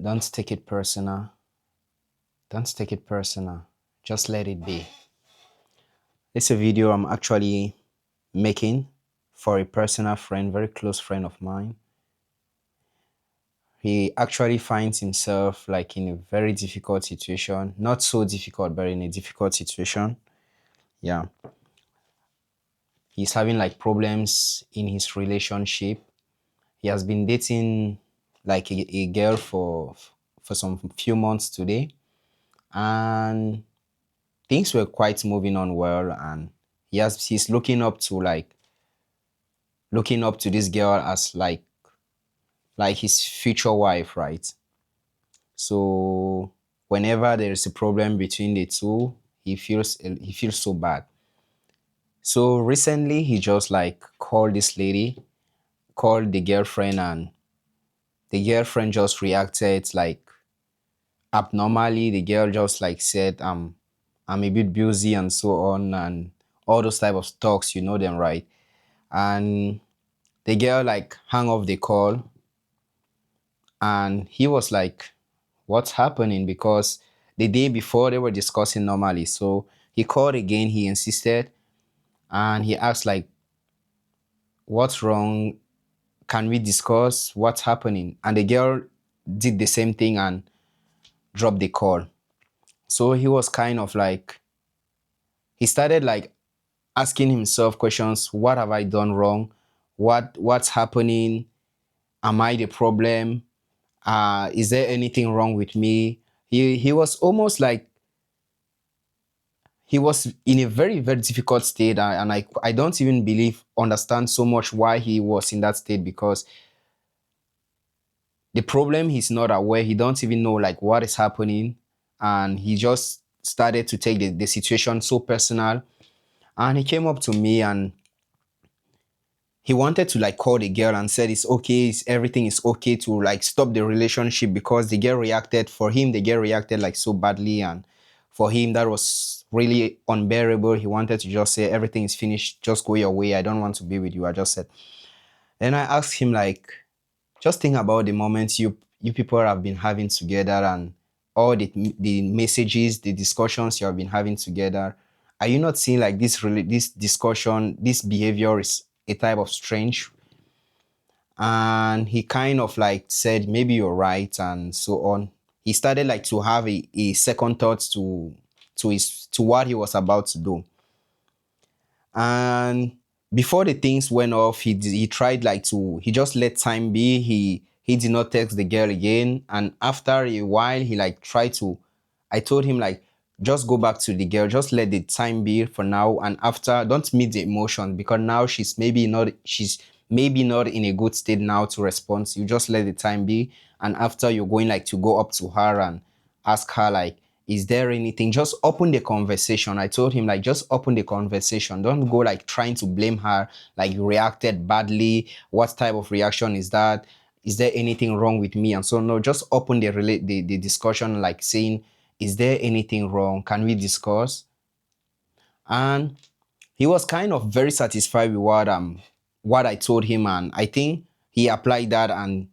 Don't take it personal. Don't take it personal. Just let it be. It's a video I'm actually making for a personal friend, very close friend of mine. He actually finds himself like in a very difficult situation. Not so difficult, but in a difficult situation. Yeah. He's having like problems in his relationship. He has been dating like a girl for some few months today. And things were quite moving on well, and he's looking up to this girl as like his future wife, right? So whenever there is a problem between the two, he feels so bad. So recently he just like called this lady, called the girlfriend, and the girlfriend just reacted like abnormally. The girl just like said, I'm a bit busy and so on, and all those type of talks, you know them, right? And the girl like hung off the call, and he was like, what's happening? Because the day before they were discussing normally. So he called again, he insisted, and he asked like, what's wrong? Can we discuss what's happening? And the girl did the same thing and dropped the call. So he was kind of like, he started like asking himself questions. What have I done wrong? What's happening? Am I the problem? Is there anything wrong with me? He was almost like he was in a very very difficult state, and I don't even believe understand so much why he was in that state, because the problem he's not aware, he don't even know like what is happening, and he just started to take the situation so personal. And he came up to me, and he wanted to like call the girl and said it's okay, everything is okay to like stop the relationship, because the girl reacted, for him the girl reacted like so badly, and for him that was really unbearable. He wanted to just say everything is finished, just go your way, I don't want to be with you, I just said. Then I asked him like, just think about the moments you people have been having together, and all the messages, the discussions you have been having together. Are you not seeing like this discussion, this behavior is a type of strange? And he kind of like said maybe you're right and so on. He started like to have a second thought to what he was about to do. And before the things went off, he tried like to, he just let time be. He did not text the girl again, and after a while he like tried to, I told him like, just go back to the girl, just let the time be for now, and after don't meet the emotion, because now she's maybe not in a good state now to respond. You just let the time be, and after you're going like to go up to her and ask her like, is there anything, just open the conversation. I told him like, just open the conversation, don't go like trying to blame her, like you reacted badly, what type of reaction is that, is there anything wrong with me, and so no, just open the discussion, like saying, is there anything wrong, can we discuss? And he was kind of very satisfied with what I told him, and I think he applied that, and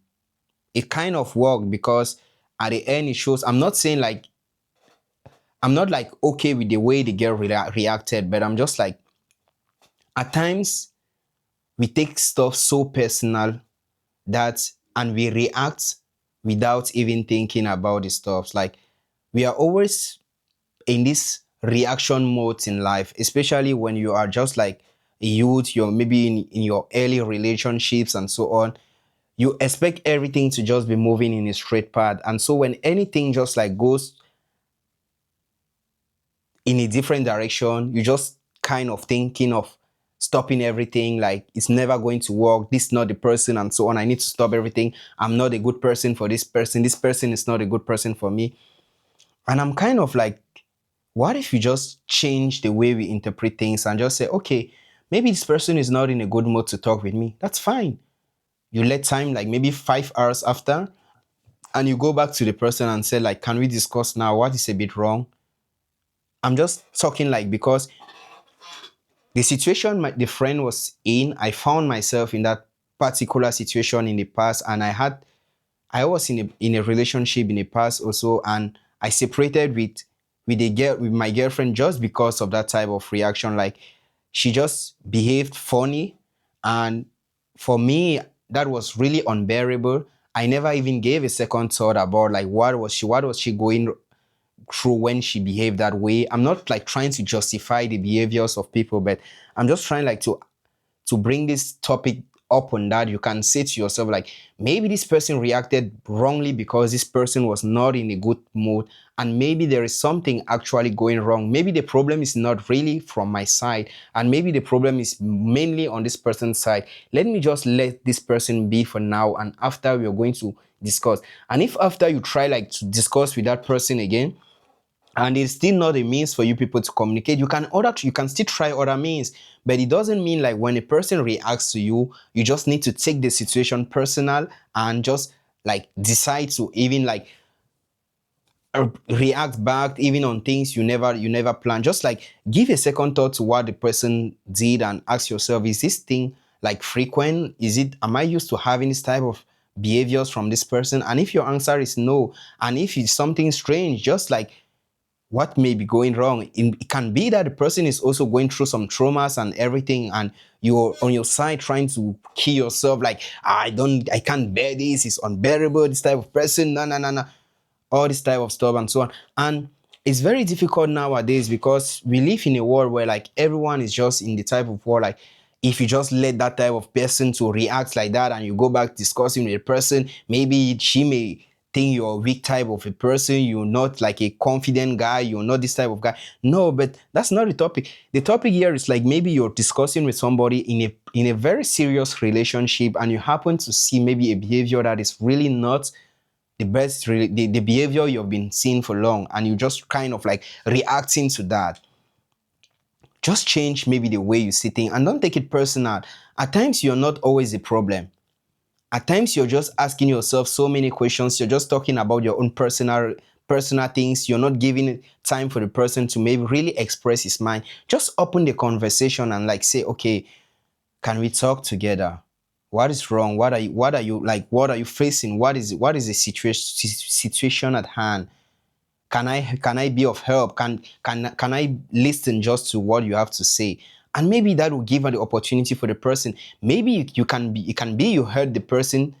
it kind of worked, because at the end it shows, I'm not like okay with the way the girl reacted, but I'm just like, at times we take stuff so personal that, and we react without even thinking about the stuff. Like, we are always in this reaction mode in life, especially when you are just like a youth, you're maybe in your early relationships and so on. You expect everything to just be moving in a straight path. And so when anything just like goes in a different direction, you just kind of thinking of stopping everything, like it's never going to work, this is not the person and so on, I need to stop everything, I'm not a good person for this person is not a good person for me. And I'm kind of like, what if you just change the way we interpret things and just say, okay, maybe this person is not in a good mood to talk with me, that's fine. You let time, like maybe 5 hours after, and you go back to the person and say like, can we discuss now, what is a bit wrong? I'm just talking like, because the situation the friend was in, I found myself in that particular situation in the past, and I had I was in a relationship in the past also, and I separated with a girl with my girlfriend just because of that type of reaction. Like she just behaved funny, and for me that was really unbearable. I never even gave a second thought about like what was she going through when she behaved that way. I'm not like trying to justify the behaviors of people, but I'm just trying like to bring this topic up on that. You can say to yourself like, maybe this person reacted wrongly because this person was not in a good mood, and maybe there is something actually going wrong. Maybe the problem is not really from my side, and maybe the problem is mainly on this person's side. Let me just let this person be for now, and after we are going to discuss. And if after you try like to discuss with that person again, and it's still not a means for you people to communicate, you can still try other means. But it doesn't mean like when a person reacts to you, you just need to take the situation personal and just like decide to even like react back even on things you never plan. Just like give a second thought to what the person did and ask yourself, is this thing like frequent? Is it, am I used to having this type of behaviors from this person? And if your answer is no, and if it's something strange, just like what may be going wrong. It can be that the person is also going through some traumas and everything, and you're on your side trying to kill yourself, like, I can't bear this, it's unbearable, this type of person, no, no, no, no, all this type of stuff and so on. And it's very difficult nowadays because we live in a world where like everyone is just in the type of world like, if you just let that type of person to react like that and you go back discussing with a person, maybe she may think you're a weak type of a person, you're not like a confident guy, you're not this type of guy. No, but that's not the topic. The topic here is like, maybe you're discussing with somebody in a very serious relationship, and you happen to see maybe a behavior that is really not the best, really the behavior you've been seeing for long, and you just kind of like reacting to that. Just change maybe the way you see things and don't take it personal. At times you're not always the problem. At times you're just asking yourself so many questions. You're just talking about your own personal things. You're not giving time for the person to maybe really express his mind. Just open the conversation and like say, okay, can we talk together? What is wrong? What are you facing? What is the situation at hand? Can I be of help? Can I listen just to what you have to say? And maybe that will give her the opportunity for the person. Maybe you can be, it can be you heard the person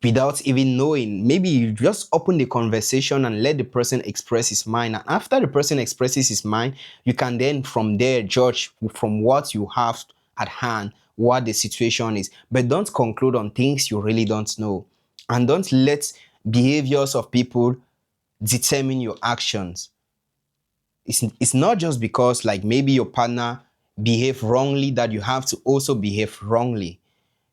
without even knowing. Maybe you just open the conversation and let the person express his mind. And after the person expresses his mind, you can then from there judge from what you have at hand what the situation is. But don't conclude on things you really don't know. And don't let behaviors of people determine your actions. It's not just because like maybe your partner behave wrongly that you have to also behave wrongly.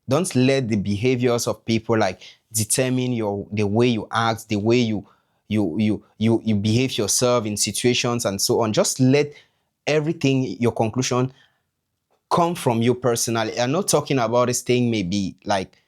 Don't let the behaviors of people like determine the way you act, the way you behave yourself in situations and so on. Just let everything, your conclusion, come from you personally. I'm not talking about this thing maybe like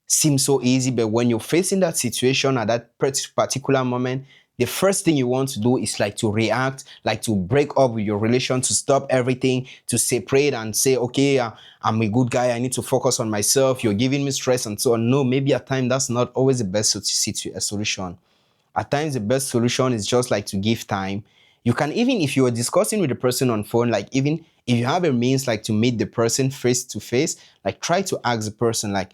seems so easy, but when you're facing that situation at that particular moment, the first thing you want to do is like to react, like to break up with your relation, to stop everything, to separate and say, okay, I'm a good guy, I need to focus on myself, you're giving me stress and so on. No, maybe at times that's not always the best solution. At times the best solution is just like to give time. You can, even if you are discussing with the person on phone, like even if you have a means like to meet the person face to face, like try to ask the person like,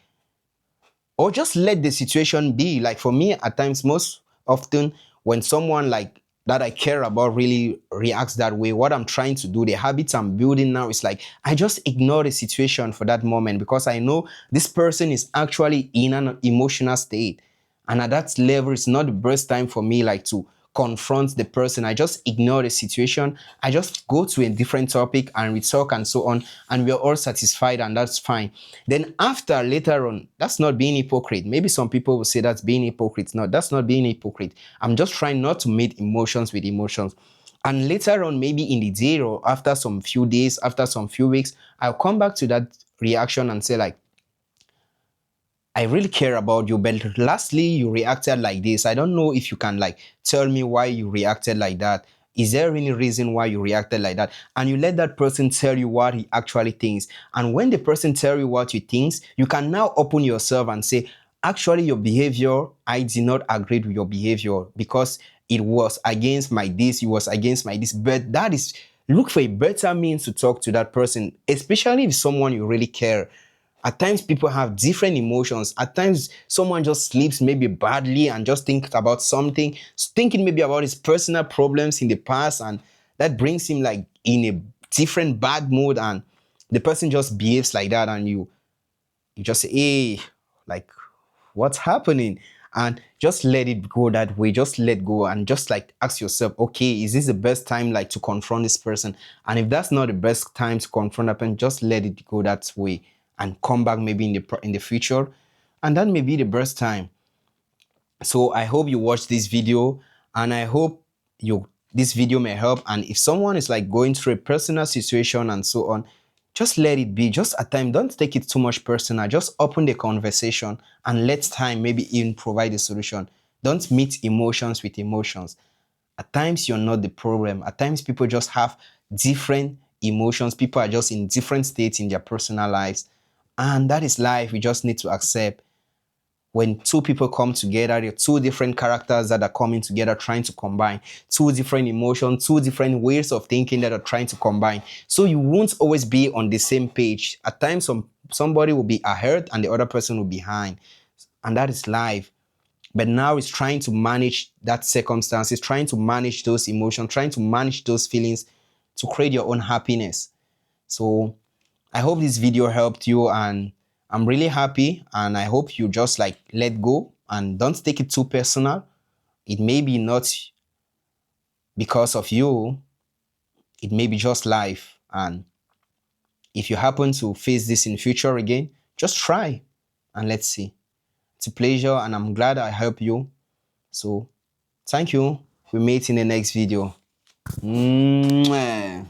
or just let the situation be. Like for me, at times, most often, when someone like that I care about really reacts that way, what I'm trying to do, the habits I'm building now is like I just ignore the situation for that moment because I know this person is actually in an emotional state. And at that level, it's not the best time for me like to confront the person. I just ignore the situation. I just go to a different topic and we talk and so on, and we're all satisfied, and that's fine. Then after later on, that's not being hypocrite. Maybe some people will say that's being hypocrite. No, that's not being hypocrite. I'm just trying not to meet emotions with emotions. And later on, maybe in the day or after some few days, after some few weeks, I'll come back to that reaction and say like, I really care about you, but lastly, you reacted like this. I don't know if you can like tell me why you reacted like that. Is there any reason why you reacted like that? And you let that person tell you what he actually thinks. And when the person tell you what he thinks, you can now open yourself and say, actually your behavior, I did not agree with your behavior because it was against my this, it was against my this. But that is, look for a better means to talk to that person, especially if someone you really care. At times people have different emotions. At times someone just sleeps maybe badly and just thinks about something, thinking maybe about his personal problems in the past, and that brings him like in a different bad mood, and the person just behaves like that, and you just say, hey, like, what's happening? And just let it go that way. Just let go and just like ask yourself, okay, is this the best time like to confront this person? And if that's not the best time to confront a person, just let it go that way and come back maybe in the future, and that may be the best time. So I hope you watch this video, and I hope you this video may help. And if someone is like going through a personal situation and so on, just let it be. Just at time, don't take it too much personal. Just open the conversation and let time maybe even provide a solution. Don't meet emotions with emotions. At times you're not the problem. At times people just have different emotions. People are just in different states in their personal lives, and that is life. We just need to accept. When two people come together, they're two different characters that are coming together, trying to combine two different emotions, two different ways of thinking that are trying to combine. So you won't always be on the same page. At times, somebody will be ahead and the other person will be behind, and that is life. But now it's trying to manage that circumstance, it's trying to manage those emotions, trying to manage those feelings to create your own happiness. So I hope this video helped you, and I'm really happy, and I hope you just like let go and don't take it too personal. It may be not because of you, it may be just life. And if you happen to face this in future again, just try and let's see. It's a pleasure, and I'm glad I helped you. So thank you. We meet in the next video. Mwah.